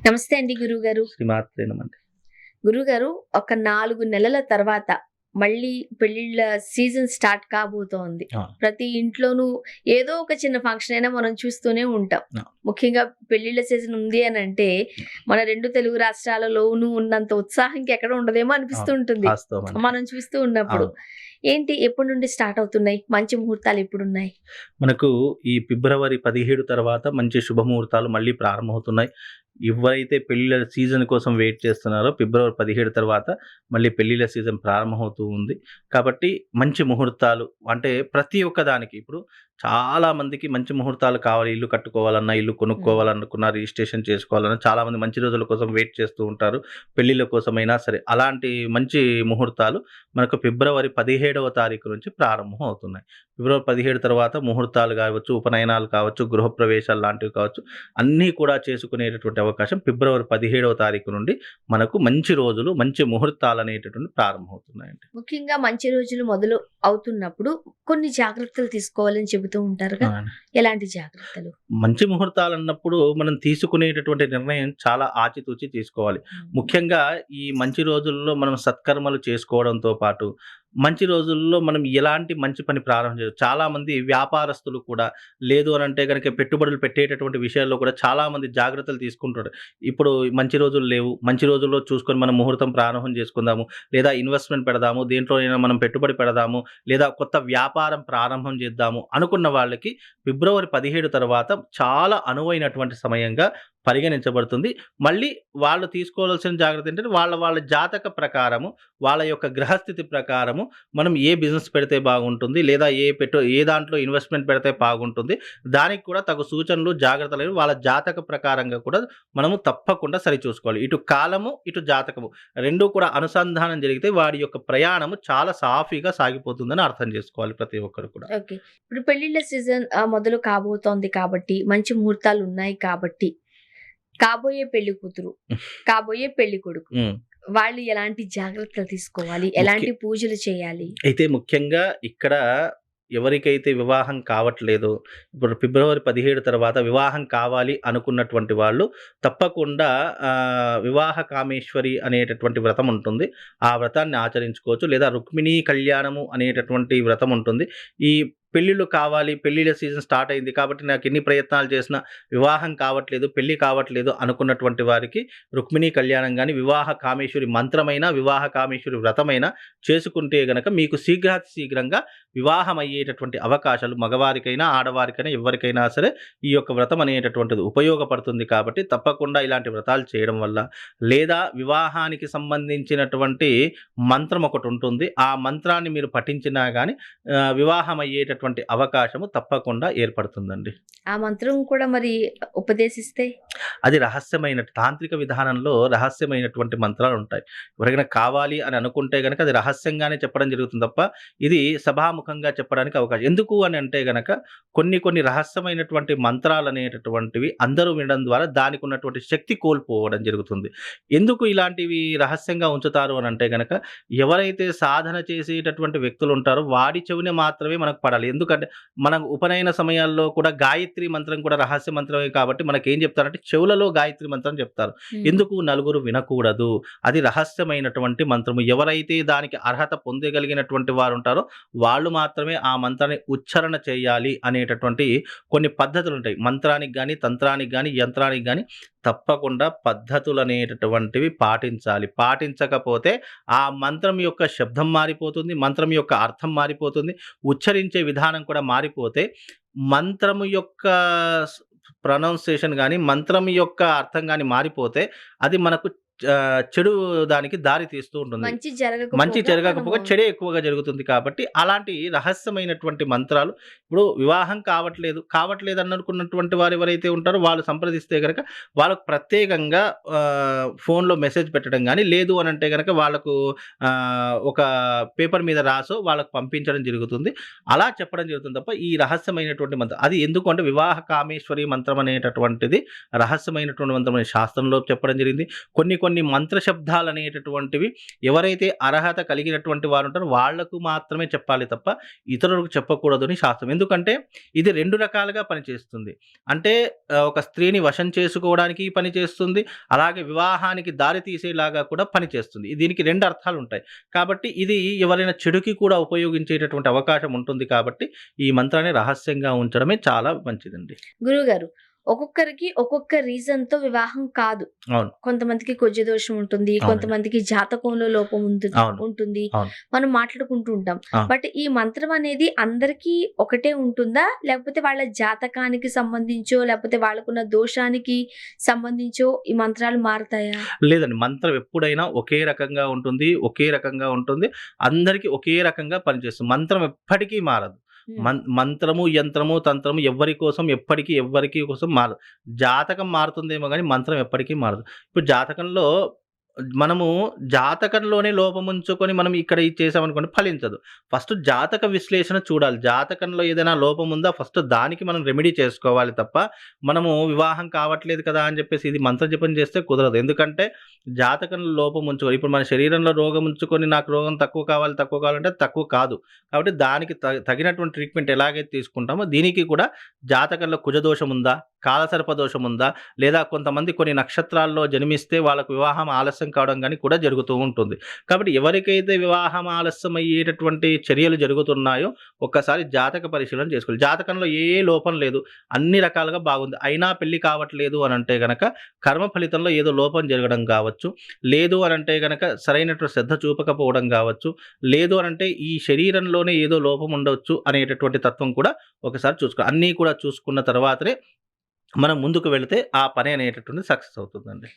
నమస్తే అండి గురువుగారు. శ్రీమాత్రే నమండి. గురువుగారు, ఒక 4 నెలల తర్వాత మళ్ళీ పెళ్ళిళ్ళ సీజన్ స్టార్ట్ కాబోతోంది. అవును. ప్రతి ఇంట్లోనూ ఏదో ఒక చిన్న ఫంక్షన్ అయినా మనం చూస్తూనే ఉంటాం. అవును. ముఖ్యంగా పెళ్ళిళ్ళ సీజన్ ఉంది అనంటే మన 2 తెలుగు రాష్ట్రాలలోనూ ఉన్నంత ఉత్సాహం ఇంకెక్కడ ఉండదేమో అనిపిస్తూ అవును. ఉంటుంది. వాస్తవం అండి. మనం చూస్తూ ఉన్నప్పుడు. అవును. ఏంటి ఎప్పటి నుండి స్టార్ట్ అవుతున్నాయి? మంచి ముహూర్తాలు ఎప్పుడున్నాయి? మనకు ఈ ఫిబ్రవరి 17 తర్వాత మంచి శుభముహూర్తాలు మళ్ళీ ప్రారంభమవుతున్నాయి. ఎవరైతే పెళ్ళిళ్ళ సీజన్ కోసం వెయిట్ చేస్తున్నారో ఫిబ్రవరి 17 తర్వాత మళ్ళీ పెళ్ళిళ్ళ సీజన్ ప్రారంభమవుతూ ఉంది. కాబట్టి మంచి ముహూర్తాలు అంటే ప్రతి ఒక్క దానికి ఇప్పుడు చాలా మందికి మంచి ముహూర్తాలు కావాలి. ఇల్లు కట్టుకోవాలన్నా, ఇల్లు హ్మ్. కొనుక్కోవాలనుకున్నా, రిజిస్ట్రేషన్ చేసుకోవాలన్నా చాలామంది మంచి రోజుల కోసం వెయిట్ చేస్తూ ఉంటారు. పెళ్ళిళ్ళ కోసమైనా సరే. అలాంటి మంచి ముహూర్తాలు మనకు ఫిబ్రవరి 17వ తారీఖు నుంచి ప్రారంభం అవుతున్నాయి. ఫిబ్రవరి 17 తర్వాత ముహూర్తాలు కావచ్చు, ఉపనయనాలు కావచ్చు, గృహప్రవేశాలు లాంటివి కావచ్చు, అన్నీ కూడా చేసుకునేటటువంటి అవకాశం ఫిబ్రవరి 17వ తారీఖు నుండి మనకు మంచి రోజులు, మంచి ముహూర్తాలనేటటువంటివి ప్రారంభమవుతున్నాయండి. ముఖ్యంగా మంచి రోజులు మొదలు అవుతున్నప్పుడు కొన్ని జాగ్రత్తలు తీసుకోవాలని చెబుతూ ఉంటారుగా. అవునండి. ఎలాంటి జాగ్రత్తలు? మంచి ముహూర్తాలన్నప్పుడు మనం తీసుకునేటటువంటి నిర్ణయం చాలా ఆచితూచి తీసుకోవాలి. హ్మ్. ముఖ్యంగా ఈ మంచి రోజుల్లో మనం సత్కర్మలు చేసుకోవడంతో పాటు, మంచి రోజుల్లో మనం ఎలాంటి మంచి పని ప్రారంభం చేయొచ్చు. చాలామంది వ్యాపారస్తులు కూడా లేదు అనంటే గనక పెట్టుబడులు పెట్టేటటువంటి విషయాల్లో కూడా చాలామంది జాగ్రత్తలు తీసుకుంటారు. ఇప్పుడు మంచి రోజులు లేవు. మంచి రోజుల్లో చూసుకొని మనం ముహూర్తం ప్రారంభం చేసుకుందాము. లేదా ఇన్వెస్ట్‌మెంట్ పెడదాము. దేంట్లోనైనా మనం పెట్టుబడి పెడదాము. లేదా కొత్త వ్యాపారం ప్రారంభం చేద్దాము అనుకున్న వాళ్ళకి ఫిబ్రవరి 17 తర్వాత చాలా అనువైనటువంటి సమయంగా పరిగణించబడుతుంది. మళ్ళీ వాళ్ళు తీసుకోవాల్సిన జాగ్రత్త ఏంటంటే వాళ్ళ జాతక ప్రకారము, వాళ్ళ యొక్క గ్రహస్థితి ప్రకారము మనం ఏ బిజినెస్ పెడితే బాగుంటుంది, లేదా ఏ దాంట్లో ఇన్వెస్ట్‌మెంట్ పెడితే బాగుంటుంది. దానికి కూడా తగు సూచనలు, జాగ్రత్తలు వాళ్ళ జాతక ప్రకారంగా కూడా మనము తప్పకుండా సరిచూసుకోవాలి. ఇటు కాలము, ఇటు జాతకము 2 కూడా అనుసంధానం జరిగితే వాడి యొక్క ప్రయాణము చాలా సాఫీగా సాగిపోతుందని అర్థం చేసుకోవాలి ప్రతి ఒక్కరు కూడా. ఓకే. ఇప్పుడు పెళ్ళిళ్ళ సీజన్ మొదలు కాబోతోంది కాబట్టి, మంచి ముహూర్తాలు ఉన్నాయి కాబట్టి, కాబోయే పెళ్లి కూతురు, కాబోయే పెళ్లి కొడుకు హ్మ్. వాళ్ళు ఎలాంటి జాగ్రత్తలు తీసుకోవాలి? ముఖ్య ఎలాంటి పూజలు చేయాలి? అయితే ముఖ్యంగా ఇక్కడ ఎవరికైతే వివాహం కావట్లేదో, ఇప్పుడు ఫిబ్రవరి 17 తర్వాత వివాహం కావాలి అనుకున్నటువంటి వాళ్ళు తప్పకుండా వివాహ కామేశ్వరి అనేటటువంటి వ్రతం ఉంటుంది. ఆ వ్రతాన్ని ఆచరించుకోవచ్చు. లేదా రుక్మిణీ కళ్యాణము అనేటటువంటి వ్రతం ఉంటుంది. ఈ పెళ్ళిళ్ళు కావాలి, పెళ్ళిళ్ళ సీజన్ స్టార్ట్ అయింది కాబట్టి నాకు ఎన్ని ప్రయత్నాలు చేసినా వివాహం కావట్లేదు, పెళ్లి కావట్లేదు అనుకున్నటువంటి వారికి రుక్మిణీ కళ్యాణం గాని, వివాహ కామేశ్వరి మంత్రమైన, వివాహ కామేశ్వరి వ్రతమైన చేసుకుంటే గనక మీకు శీఘ్రాతి శీఘ్రంగా వివాహం అయ్యేటటువంటి అవకాశాలు మగవారికైనా, ఆడవారికైనా ఎవ్వరికైనా సరే ఈ యొక్క వ్రతం అనేటటువంటిది ఉపయోగపడుతుంది కాబట్టి తప్పకుండా ఇలాంటి వ్రతాలు చేయడం వల్ల, లేదా వివాహానికి సంబంధించినటువంటి మంత్రం ఒకటుంటుంది. ఆ మంత్రాన్ని మీరు పఠించినా గాని వివాహం అయ్యేటటువంటి అవకాశము తప్పకుండా ఏర్పడుతుందండి. ఆ మంత్రం కూడా మరి ఉపదేశిస్తే? అది రహస్యమైన తాంత్రిక విధానంలో రహస్యమైనటువంటి మంత్రాలుంటాయి. ఎవరికైనా కావాలి అని అనుకుంటే గనక అది రహస్యంగానే చెప్పడం జరుగుతుంది తప్ప, ఇది సభాముఖంగా చెప్పడానికి అవకాశం ఎందుకు అని అంటే గనక కొన్ని రహస్యమైనటువంటి మంత్రాలనేటటువంటివి అందరూ వినడం ద్వారా దానికున్నటువంటి శక్తి కోల్పోవడం జరుగుతుంది. ఎందుకు ఇలాంటివి రహస్యంగా ఉంచుతారు అనంటే గనక, ఎవరైతే సాధన చేసేటటువంటి వ్యక్తులుంటారో వాడి చెవిన మాత్రమే మనకు పడాలి. ఎందుకంటే, మనం ఉపనయన సమయాల్లో కూడా గాయత్రి మంత్రం కూడా రహస్య మంత్రమే కాబట్టి మనకేం చెప్తారంటే చెవులలో గాయత్రి మంత్రం చెప్తారు. హ్మ్. ఎందుకు నలుగురు వినకూడదు. అది రహస్యమైనటువంటి మంత్రము. ఎవరైతే దానికి అర్హత పొందగలిగినటువంటి వారుంటారో వాళ్ళు మాత్రమే ఆ మంత్రాన్ని ఉచ్చారణ చేయాలి అనేటటువంటి కొన్ని పద్ధతులుంటాయి. మంత్రానికి గాని, తంత్రానికి గాని, యంత్రానికి గాని తప్పకుండా పద్ధతులనేటటువంటివి పాటించాలి. పాటించకపోతే ఆ మంత్రం యొక్క శబ్దం మారిపోతుంది. మంత్రం యొక్క అర్థం మారిపోతుంది. ఉచ్చరించే విధానం కూడా మారిపోతే మంత్రము యొక్క స్ ప్రొనౌన్సియేషన్ గాని, మంత్రం యొక్క అర్థం గాని మారిపోతే అది మనకు చెడు దానికి దారి తీస్తూ ఉంటుంది. మంచి మంచి జరగకపోగా మనము జరగకపోగా చెడే ఎక్కువగా జరుగుతుంది కాబట్టి, అలాంటి రహస్యమైనటువంటి మంత్రాలు ఇప్పుడు వివాహం కావట్లేదనుకున్నటువంటి వారు ఎవరైతే ఉంటారో వాళ్ళు సంప్రదిస్తే గనక వాళ్ళకు ప్రత్యేకంగా ఫోన్‌లో మెసేజ్ పెట్టడం గాని, లేదు అనంటే గనక వాళ్ళకు ఒక పేపర్ మీద రాసో వాళ్ళకు పంపించడం జరుగుతుంది. అలా చెప్పడం జరుగుతుంది తప్ప, ఈ రహస్యమైనటువంటి మంత్రం అది ఎందుకు అంటే వివాహ కామేశ్వరి మంత్రం అనేటటువంటిది రహస్యమైనటువంటి మంత్రం అని శాస్త్రంలో చెప్పడం జరిగింది. కొన్ని కొన్ని మంత్ర శబ్దాలనేటటువంటివి ఎవరైతే అర్హత కలిగినటువంటి వారు ఉంటారో వాళ్ళకు మాత్రమే చెప్పాలి తప్ప ఇతరులకు చెప్పకూడదు అని శాస్త్రం. ఎందుకంటే ఇది 2 రకాలుగా పనిచేస్తుంది. అంటే ఒక స్త్రీని వశం చేసుకోవడానికి పనిచేస్తుంది. అలాగే వివాహానికి దారి తీసేలాగా కూడా పనిచేస్తుంది. దీనికి 2 అర్థాలుంటాయి. కాబట్టి ఇది ఎవరైనా చెడుకి కూడా ఉపయోగించేటటువంటి అవకాశం ఉంటుంది కాబట్టి ఈ మంత్రాన్ని రహస్యంగా ఉంచడమే చాలా మంచిదండి. గురువుగారు, ఒక్కొక్కరికి ఒక్కొక్క రీజన్‌తో వివాహం కాదు. అవును. కొంతమందికి కుజ దోషం ఉంటుంది. అవునండి. కొంతమందికి జాతకంలో లోపం అవును. ఉంటుంది. అవును. మనం మాట్లాడుకుంటూ ఉంటాం. అవును. బట్ ఈ మంత్రం అనేది అందరికీ ఒకటే ఉంటుందా? లేకపోతే వాళ్ళ జాతకానికి సంబంధించో, లేకపోతే వాళ్ళకున్న దోషానికి సంబంధించో ఈ మంత్రాలు మారతాయా? లేదండి. మంత్రం ఎప్పుడైనా ఒకే రకంగా ఉంటుంది. ఒకే రకంగా ఉంటుంది. అందరికి ఒకే రకంగా పనిచేస్తుంది. మంత్రం ఎప్పటికీ మారదు. హ్మ్. మంత్రము, యంత్రము, తంత్రము ఎవ్వరి కోసం ఎవ్వరికి కోసం మారదు. జాతకం మారుతుందేమో గానీ మంత్రం ఎప్పటికీ మారదు. ఇప్పుడు జాతకంలో మనము జాతకంలోనే లోపముంచుకొని మనం ఇక్కడ ఇది చేసామనుకోండి ఫలించదు. ఫస్ట్ జాతక విశ్లేషణ చూడాలి. జాతకంలో ఏదైనా లోపం ఉందా ఫస్ట్ దానికి మనం రెమెడీ చేసుకోవాలి తప్ప, మనము వివాహం కావట్లేదు కదా అని చెప్పేసి ఇది మంత్ర జపం చేస్తే కుదరదు. ఎందుకంటే జాతకంలో లోపం ఉంచుకొని ఇప్పుడు మన శరీరంలో రోగం ఉంచుకొని నాకు రోగం తక్కువ కావాలంటే తక్కువ కాదు. కాబట్టి దానికి తగినటువంటి ట్రీట్మెంట్ ఎలాగైతే తీసుకుంటామో దీనికి కూడా జాతకంలో కుజదోషం ఉందా? కాలసర్ప దోషం ఉందా? లేదా కొంతమంది కొన్ని నక్షత్రాల్లో జన్మిస్తే వాళ్ళకు వివాహం ఆలస్యం కావడం గాని కూడా జరుగుతూ ఉంటుంది. కాబట్టి ఎవరికైతే వివాహం ఆలస్యం అయ్యేటటువంటి చర్యలు జరుగుతున్నాయో ఒక్కసారి జాతక పరిశీలన చేసుకోవాలి. జాతకంలో ఏ లోపం లేదు. అన్ని రకాలుగా బాగుంది. అయినా పెళ్లి కావట్లేదు అనంటే గనక కర్మ ఫలితంలో ఏదో లోపం జరగడం కావచ్చు. లేదు అనంటే గనక సరైనటువంటి శ్రద్ధ చూపకపోవడం కావచ్చు. లేదు అనంటే ఈ శరీరంలోనే ఏదో లోపం ఉండొచ్చు అనేటటువంటి తత్వం కూడా ఒకసారి చూసుకోవాలి. అన్నీ కూడా చూసుకున్న తర్వాతనే మనం ముందుకు వెళితే ఆ పని అనేటటువంటిది సక్సెస్ అవుతుందండి.